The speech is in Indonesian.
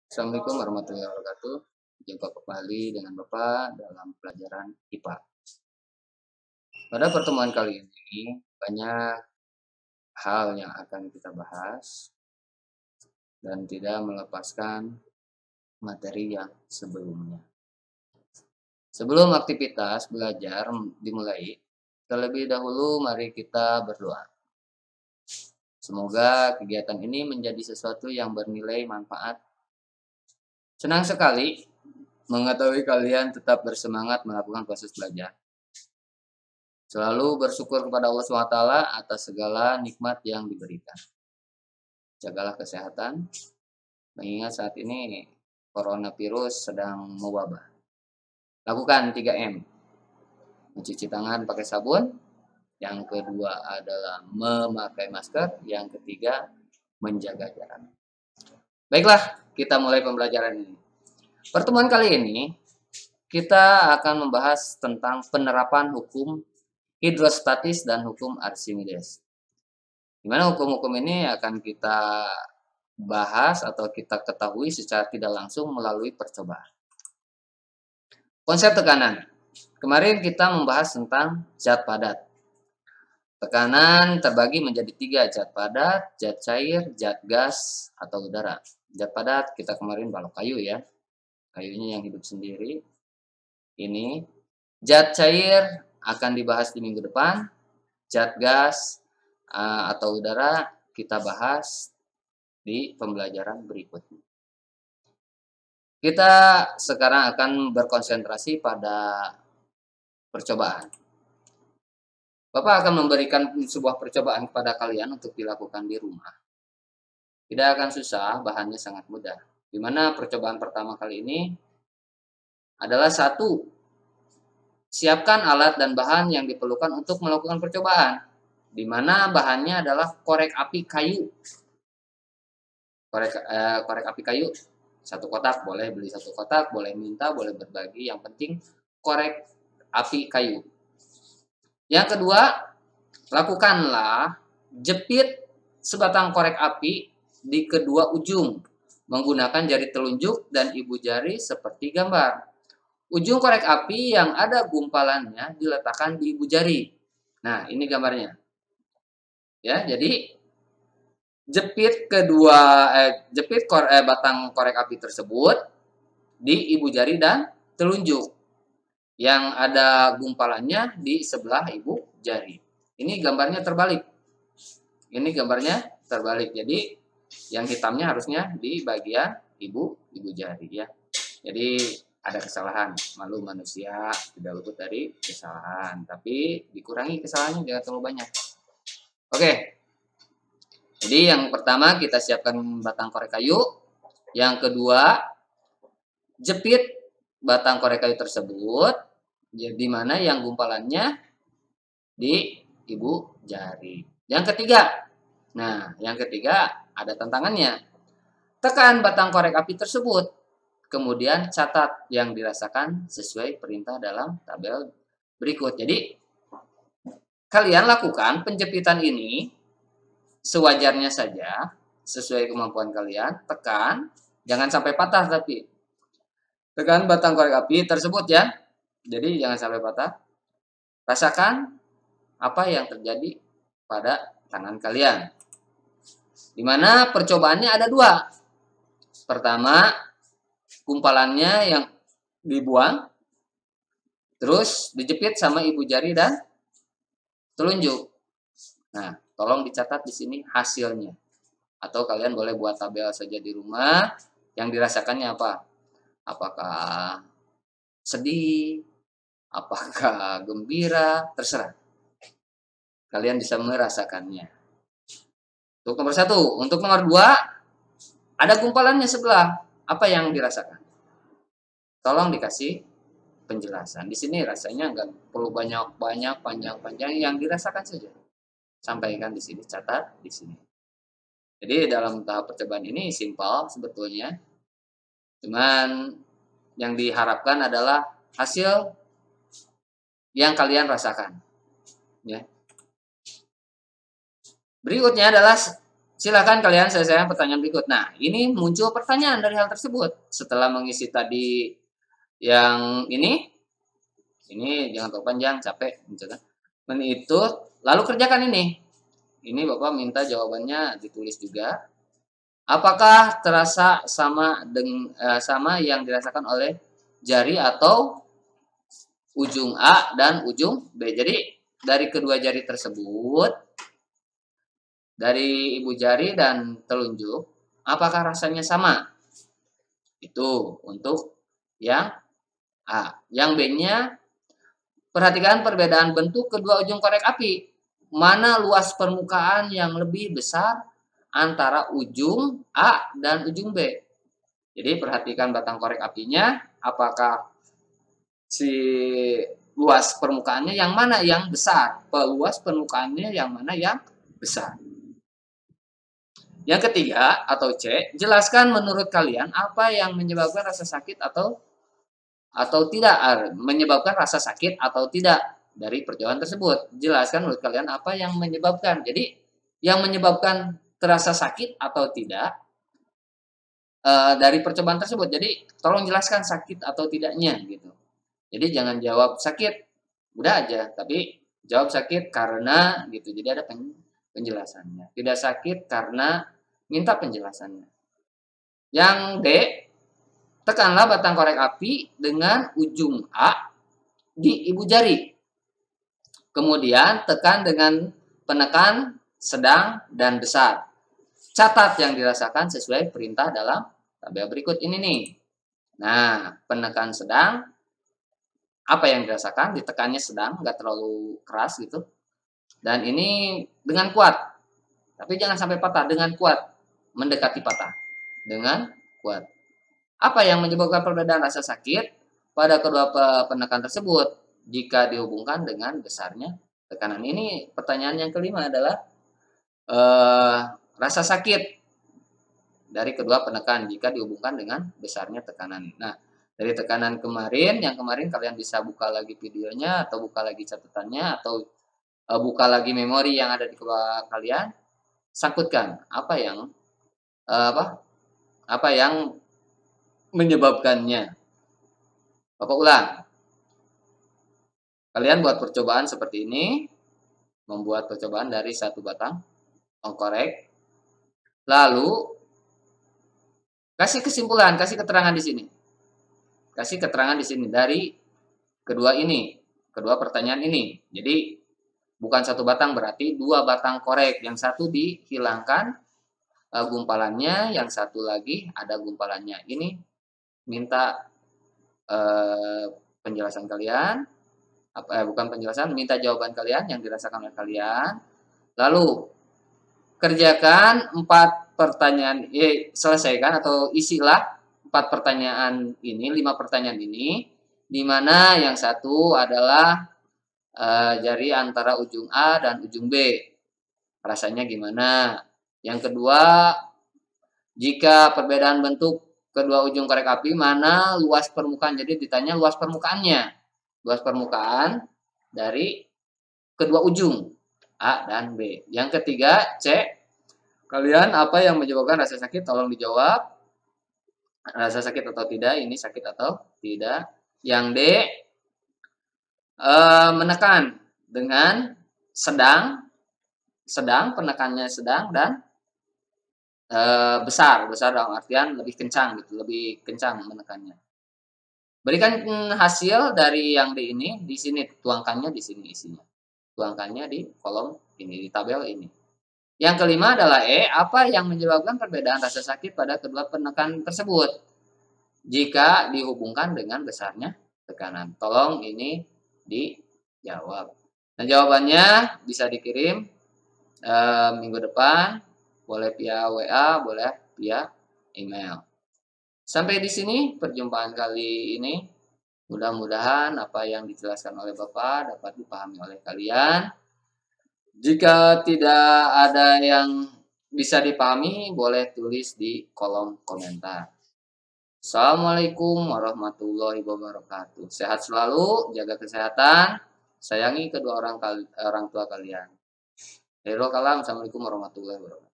Assalamualaikum warahmatullahi wabarakatuh. Jumpa kembali dengan Bapak dalam pelajaran IPA. Pada pertemuan kali ini banyak hal yang akan kita bahas dan tidak melepaskan materi yang sebelumnya. Sebelum aktivitas belajar dimulai, terlebih dahulu mari kita berdoa. Semoga kegiatan ini menjadi sesuatu yang bernilai manfaat. Senang sekali mengetahui kalian tetap bersemangat melakukan proses belajar. Selalu bersyukur kepada Allah SWT atas segala nikmat yang diberikan. Jagalah kesehatan, mengingat saat ini coronavirus sedang mewabah. Lakukan 3M. Mencuci tangan pakai sabun. Yang kedua adalah memakai masker. Yang ketiga, menjaga jarak. Baiklah, kita mulai pembelajaran ini. Pertemuan kali ini, kita akan membahas tentang penerapan hukum hidrostatis dan hukum Archimedes. Di mana hukum-hukum ini akan kita bahas atau kita ketahui secara tidak langsung melalui percobaan. Konsep tekanan. Kemarin kita membahas tentang zat padat. Tekanan terbagi menjadi 3, zat padat, zat cair, zat gas, atau udara. Zat padat kita kemarin balok kayu ya. Kayunya yang hidup sendiri. Ini. Zat cair akan dibahas di minggu depan. Zat gas atau udara kita bahas di pembelajaran berikutnya. Kita sekarang akan berkonsentrasi pada percobaan. Bapak akan memberikan sebuah percobaan kepada kalian untuk dilakukan di rumah. Tidak akan susah, bahannya sangat mudah. Di mana percobaan pertama kali ini adalah 1. Siapkan alat dan bahan yang diperlukan untuk melakukan percobaan. Di mana bahannya adalah korek api kayu. Korek api kayu 1 kotak, boleh beli 1 kotak, boleh minta, boleh berbagi. Yang penting korek api kayu. Yang kedua, lakukanlah jepit sebatang korek api di kedua ujung menggunakan jari telunjuk dan ibu jari seperti gambar. Ujung korek api yang ada gumpalannya diletakkan di ibu jari. Nah, ini gambarnya. Ya, jadi jepit batang korek api tersebut di ibu jari dan telunjuk. Yang ada gumpalannya di sebelah ibu jari. Ini gambarnya terbalik. Ini gambarnya terbalik. Jadi yang hitamnya harusnya di bagian ibu jari ya. Jadi ada kesalahan. Malu manusia tidak luput dari kesalahan. Tapi dikurangi kesalahannya jangan terlalu banyak. Oke. Jadi yang pertama kita siapkan batang korek kayu. Yang kedua jepit batang korek kayu tersebut. Jadi mana yang gumpalannya di ibu jari. Yang ketiga. Nah, yang ketiga ada tantangannya. Tekan batang korek api tersebut. Kemudian catat yang dirasakan sesuai perintah dalam tabel berikut. Jadi kalian lakukan penjepitan ini sewajarnya saja, sesuai kemampuan kalian. Tekan, jangan sampai patah tapi. Tekan batang korek api tersebut ya. Jadi jangan sampai patah. Rasakan apa yang terjadi pada tangan kalian. Di mana percobaannya ada 2. Pertama, gumpalannya yang dibuang, terus dijepit sama ibu jari dan telunjuk. Nah, tolong dicatat di sini hasilnya. Atau kalian boleh buat tabel saja di rumah. Yang dirasakannya apa? Apakah sedih? Apakah gembira? Terserah. Kalian bisa merasakannya. Untuk nomor 1. Untuk nomor 2, ada gumpalannya sebelah. Apa yang dirasakan? Tolong dikasih penjelasan. Di sini rasanya nggak perlu banyak-banyak, panjang-panjang. Yang dirasakan saja. Sampaikan di sini, catat di sini. Jadi dalam tahap percobaan ini simpel sebetulnya. Cuman yang diharapkan adalah hasil yang kalian rasakan. Ya. Berikutnya adalah Silakan kalian selesaikan pertanyaan berikut. Nah, ini muncul pertanyaan dari hal tersebut. Setelah mengisi tadi yang ini jangan terlalu panjang, capek, misalkan. Itu, lalu kerjakan ini. Ini Bapak minta jawabannya ditulis juga. Apakah terasa sama yang dirasakan oleh jari atau ujung A dan ujung B? Jadi dari kedua jari tersebut, dari ibu jari dan telunjuk, apakah rasanya sama? Itu untuk yang A. Yang B-nya, perhatikan perbedaan bentuk kedua ujung korek api. Mana luas permukaan yang lebih besar antara ujung A dan ujung B. Jadi perhatikan batang korek apinya, apakah si luas permukaannya yang mana yang besar? Luas permukaannya yang mana yang besar? Yang ketiga atau C, jelaskan menurut kalian apa yang menyebabkan rasa sakit atau tidak, menyebabkan rasa sakit atau tidak dari percobaan tersebut. Jelaskan menurut kalian apa yang menyebabkan. Jadi yang menyebabkan terasa sakit atau tidak dari percobaan tersebut. Jadi tolong jelaskan sakit atau tidaknya gitu. Jadi jangan jawab sakit, udah aja. Tapi jawab sakit karena gitu. Jadi ada penjelasannya. Tidak sakit karena minta penjelasannya. Yang D, tekanlah batang korek api dengan ujung A di ibu jari. Kemudian tekan dengan penekan sedang dan besar. Catat yang dirasakan sesuai perintah dalam tabel berikut ini nih. Nah, penekan sedang, apa yang dirasakan? Ditekannya sedang, nggak terlalu keras gitu. Dan ini dengan kuat. Tapi jangan sampai patah, dengan kuat. Mendekati patah. Dengan kuat. Apa yang menyebabkan perbedaan rasa sakit pada kedua penekan tersebut jika dihubungkan dengan besarnya tekanan? Ini pertanyaan yang kelima adalah rasa sakit dari kedua penekan jika dihubungkan dengan besarnya tekanan. Nah, dari tekanan kemarin, yang kemarin kalian bisa buka lagi videonya atau buka lagi catatannya atau buka lagi memori yang ada di kepala kalian, sangkutkan apa yang menyebabkannya. Bapak ulang. Kalian buat percobaan seperti ini, membuat percobaan dari satu batang korek. Lalu kasih kesimpulan, kasih keterangan di sini. Kasih keterangan di sini dari kedua pertanyaan ini. Jadi bukan satu batang, berarti dua batang korek. Yang satu dihilangkan gumpalannya, yang satu lagi ada gumpalannya. Ini minta penjelasan kalian, bukan penjelasan, minta jawaban kalian yang dirasakan oleh kalian. Lalu kerjakan 4 pertanyaan, selesaikan atau isilah 4 pertanyaan ini, 5 pertanyaan ini, di mana yang satu adalah jari antara ujung A dan ujung B. Rasanya gimana? Yang kedua, jika perbedaan bentuk kedua ujung korek api, mana luas permukaan? Jadi ditanya luas permukaannya. Luas permukaan dari kedua ujung A dan B. Yang ketiga, C. Kalian apa yang menyebabkan rasa sakit? Tolong dijawab. Rasa sakit atau tidak? Ini sakit atau tidak? Yang D, menekan dengan sedang, penekannya sedang dan besar dalam artian lebih kencang gitu, lebih kencang menekannya. Berikan hasil dari yang D ini, di sini tuangkannya di sini isinya. Tuangkannya di kolom ini, di tabel ini. Yang kelima adalah E, apa yang menyebabkan perbedaan rasa sakit pada kedua penekan tersebut jika dihubungkan dengan besarnya tekanan. Tolong ini dijawab. Nah, jawabannya bisa dikirim minggu depan, boleh via WA, boleh via email. Sampai di sini perjumpaan kali ini. Mudah-mudahan apa yang dijelaskan oleh Bapak dapat dipahami oleh kalian. Jika tidak ada yang bisa dipahami, boleh tulis di kolom komentar. Assalamualaikum warahmatullahi wabarakatuh. Sehat selalu, jaga kesehatan, sayangi kedua orang tua kalian. Assalamualaikum warahmatullahi wabarakatuh.